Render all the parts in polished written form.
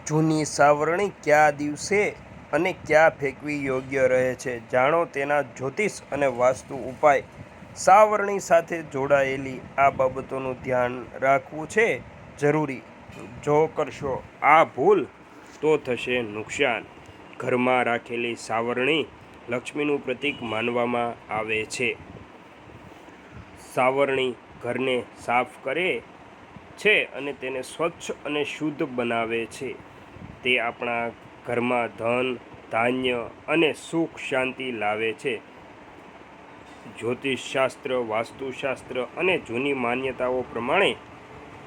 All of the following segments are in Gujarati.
જૂની સાવરણી કયા દિવસે અને ક્યાં ફેંકવી યોગ્ય રહે છે? જાણો તેના જ્યોતિષ અને વાસ્તુ ઉપાય. સાવરણી સાથે જોડાયેલી આ બાબતોનું ધ્યાન રાખવું છે જરૂરી. જો કરશો આ ભૂલ તો થશે નુકસાન. ઘરમાં રાખેલી સાવરણી લક્ષ્મીનું પ્રતીક માનવામાં આવે છે. સાવરણી ઘરને સાફ કરે છે અને તેને સ્વચ્છ અને શુદ્ધ બનાવે છે. તે આપણા ઘરમાં ધન, ધાન્ય અને સુખ શાંતિ લાવે છે. જ્યોતિષશાસ્ત્ર, વાસ્તુશાસ્ત્ર અને જૂની માન્યતાઓ પ્રમાણે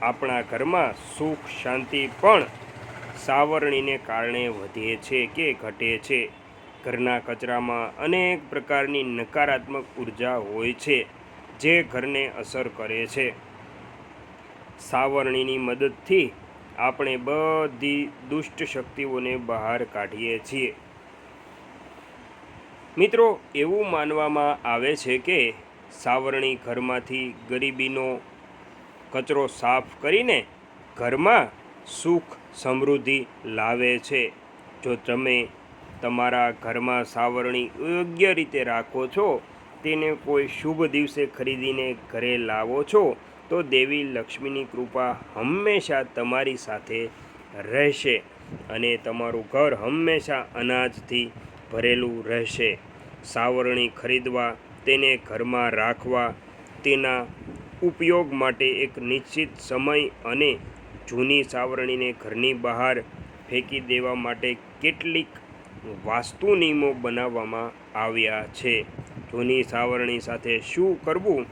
આપણા ઘરમાં સુખ શાંતિ પણ સાવરણીને કારણે વધે છે કે ઘટે છે. ઘરના કચરામાં અનેક પ્રકારની નકારાત્મક ઉર્જા હોય છે જે ઘરને અસર કરે છે. સાવરણીની મદદથી આપણે બધી દુષ્ટ શક્તિઓને બહાર કાઢીએ છીએ. મિત્રો, એવું માનવામાં આવે છે કે સાવરણી ઘરમાંથી ગરીબીનો કચરો સાફ કરીને ઘરમાં સુખ સમૃદ્ધિ લાવે છે. જો તમે તમારા ઘરમાં સાવરણી યોગ્ય રીતે રાખો છો, તેને કોઈ શુભ દિવસે ખરીદીને ઘરે લાવો છો, તો દેવી લક્ષ્મીની કૃપા હંમેશા તમારી સાથે રહેશે અને તમારું ઘર હંમેશા અનાજથી ભરેલું રહેશે. સાવરણી ખરીદવા, તેને ઘરમાં રાખવા, તેના ઉપયોગ માટે એક નિશ્ચિત સમય અને જૂની સાવરણીને ઘરની બહાર ફેંકી દેવા માટે કેટલીક વાસ્તુ નિયમો બનાવવામાં આવ્યા છે. જૂની સાવરણી સાથે શું કરવું?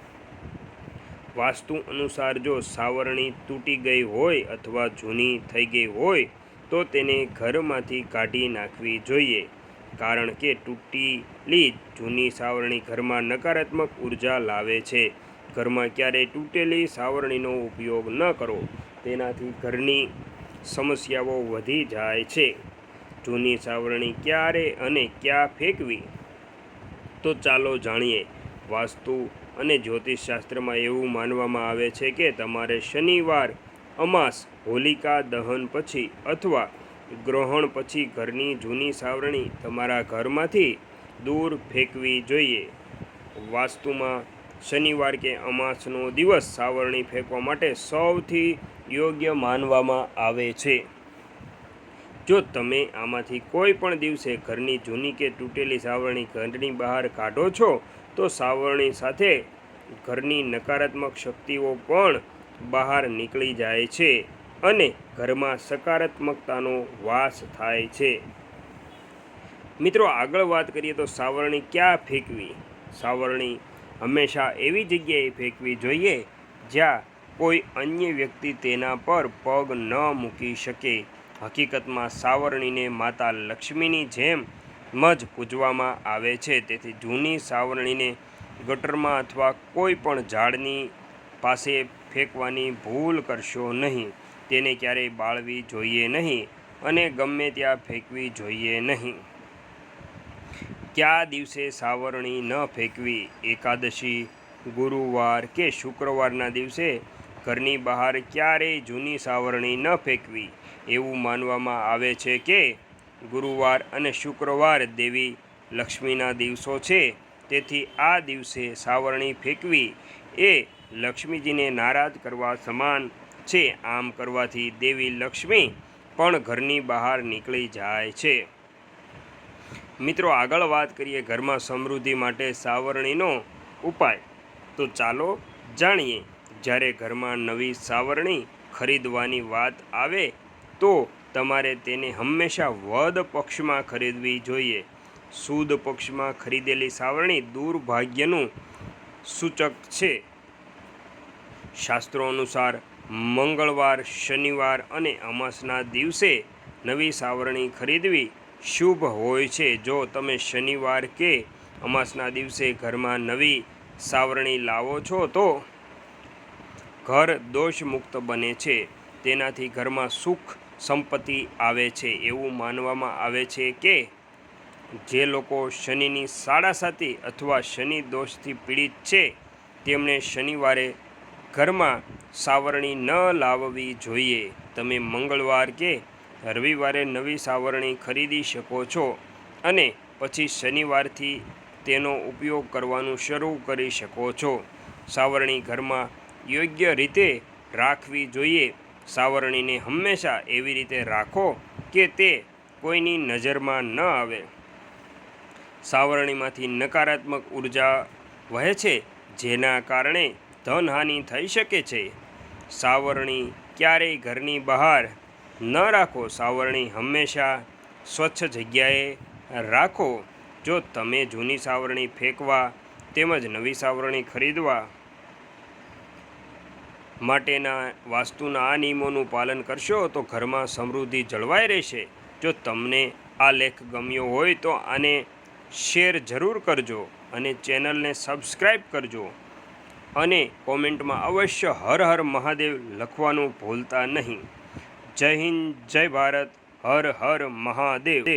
વાસ્તુ અનુસાર જો સાવરણી તૂટી ગઈ હોય અથવા જૂની થઈ ગઈ હોય તો તેને ઘરમાંથી કાઢી નાખવી જોઈએ, કારણ કે તૂટેલી જૂની સાવરણી ઘરમાં નકારાત્મક ઉર્જા લાવે છે. ઘરમાં ક્યારેય તૂટેલી સાવરણીનો ઉપયોગ ન કરો, તેનાથી ઘરની સમસ્યાઓ વધી જાય છે. જૂની સાવરણી ક્યારે અને ક્યાં ફેંકવી? તો ચાલો જાણીએ. વાસ્તુ અને જ્યોતિષશાસ્ત્રમાં એવું માનવામાં આવે છે કે તમારે શનિવાર, અમાસ, હોલિકા દહન પછી અથવા ગ્રહણ પછી ઘરની જૂની સાવરણી તમારા ઘરમાંથી દૂર ફેંકવી જોઈએ. વાસ્તુમાં શનિવાર કે અમાસનો દિવસ સાવરણી ફેંકવા માટે સૌથી યોગ્ય માનવામાં આવે છે. જો તમે આમાંથી કોઈ પણ દિવસે ઘરની જૂની કે તૂટેલી સાવરણી ઘરની બહાર કાઢો છો, તો સાવરણી સાથે ઘરની નકારાત્મક શક્તિઓ પણ બહાર નીકળી જાય છે અને ઘરમાં સકારાત્મકતાનો વાસ થાય છે. મિત્રો, આગળ વાત કરીએ તો સાવરણી ક્યાં ફેંકવી? સાવરણી હંમેશા એવી જગ્યાએ ફેંકવી જોઈએ જ્યાં કોઈ અન્ય વ્યક્તિ તેના પર પગ ન મૂકી શકે. હકીકતમાં સાવરણીને માતા લક્ષ્મીની જેમ જ પૂજવામાં આવે છે, તેથી જૂની સાવરણીને ગટરમાં અથવા કોઈ પણ ઝાડની પાસે ફેંકવાની ભૂલ કરશો નહીં. તેને ક્યારેય બાળવી જોઈએ નહીં અને ગમે ત્યાં ફેંકવી જોઈએ નહીં. કયા દિવસે સાવરણી ન ફેંકવી? એકાદશી, ગુરુવાર કે શુક્રવારના દિવસે ઘરની બહાર ક્યારેય જૂની સાવરણી ન ફેંકવી. એવું માનવામાં આવે છે કે ગુરુવાર અને શુક્રવાર દેવી લક્ષ્મીના દિવસો છે, તેથી આ દિવસે સાવરણી ફેંકવી એ લક્ષ્મીજીને નારાજ કરવા સમાન છે. આમ કરવાથી દેવી લક્ષ્મી પણ ઘરની બહાર નીકળી જાય છે. મિત્રો, આગળ વાત કરીએ ઘરમાં સમૃદ્ધિ માટે સાવરણીનો ઉપાય. તો ચાલો જાણીએ. જ્યારે ઘરમાં નવી સાવરણી ખરીદવાની વાત આવે તો તમારે તેને હંમેશા વદ પક્ષમાં ખરીદવી જોઈએ. સુદ પક્ષમાં ખરીદેલી સાવરણી દુર્ભાગ્યનું સૂચક છે. શાસ્ત્રો અનુસાર મંગળવાર, શનિવાર અને અમાસના દિવસે નવી સાવરણી ખરીદવી શુભ હોય છે. જો તમે શનિવાર કે અમાસના દિવસે ઘરમાં નવી સાવરણી લાવો છો તો ઘર દોષમુક્ત બને છે. તેનાથી ઘરમાં સુખ સંપત્તિ આવે છે. એવું માનવામાં આવે છે કે જે લોકો શનિની સાડાસાતી અથવા શનિ દોષથી પીડિત છે, તેમણે શનિવારે ઘરમાં સાવરણી ન લાવવી જોઈએ. તમે મંગળવાર કે રવિવારે નવી સાવરણી ખરીદી શકો છો અને પછી શનિવારથી તેનો ઉપયોગ કરવાનું શરૂ કરી શકો છો. સાવરણી ઘરમાં યોગ્ય રીતે રાખવી જોઈએ. સાવરણીને હંમેશા એવી રીતે રાખો કે તે કોઈની નજરમાં ન આવે. સાવરણીમાંથી નકારાત્મક ઉર્જા વહે છે, જેના કારણે ધનહાનિ થઈ શકે છે. સાવરણી ક્યારેય ઘરની બહાર ન રાખો. સાવરણી હંમેશા સ્વચ્છ જગ્યાએ રાખો. જો તમે જૂની સાવરણી ફેંકવા તેમજ નવી સાવરણી ખરીદવા માટેના વાસ્તુના આ નિયમોનું પાલન કરશો તો ઘરમાં સમૃદ્ધિ જળવાઈ રહેશે. જો તમને આ લેખ ગમ્યો હોય તો આને શેર જરૂર કરજો અને ચેનલને સબસ્ક્રાઈબ કરજો અને કોમેન્ટમાં અવશ્ય હર હર મહાદેવ લખવાનું ભૂલતા નહીં. જય હિન્દ, જય ભારત, હર હર મહાદેવ.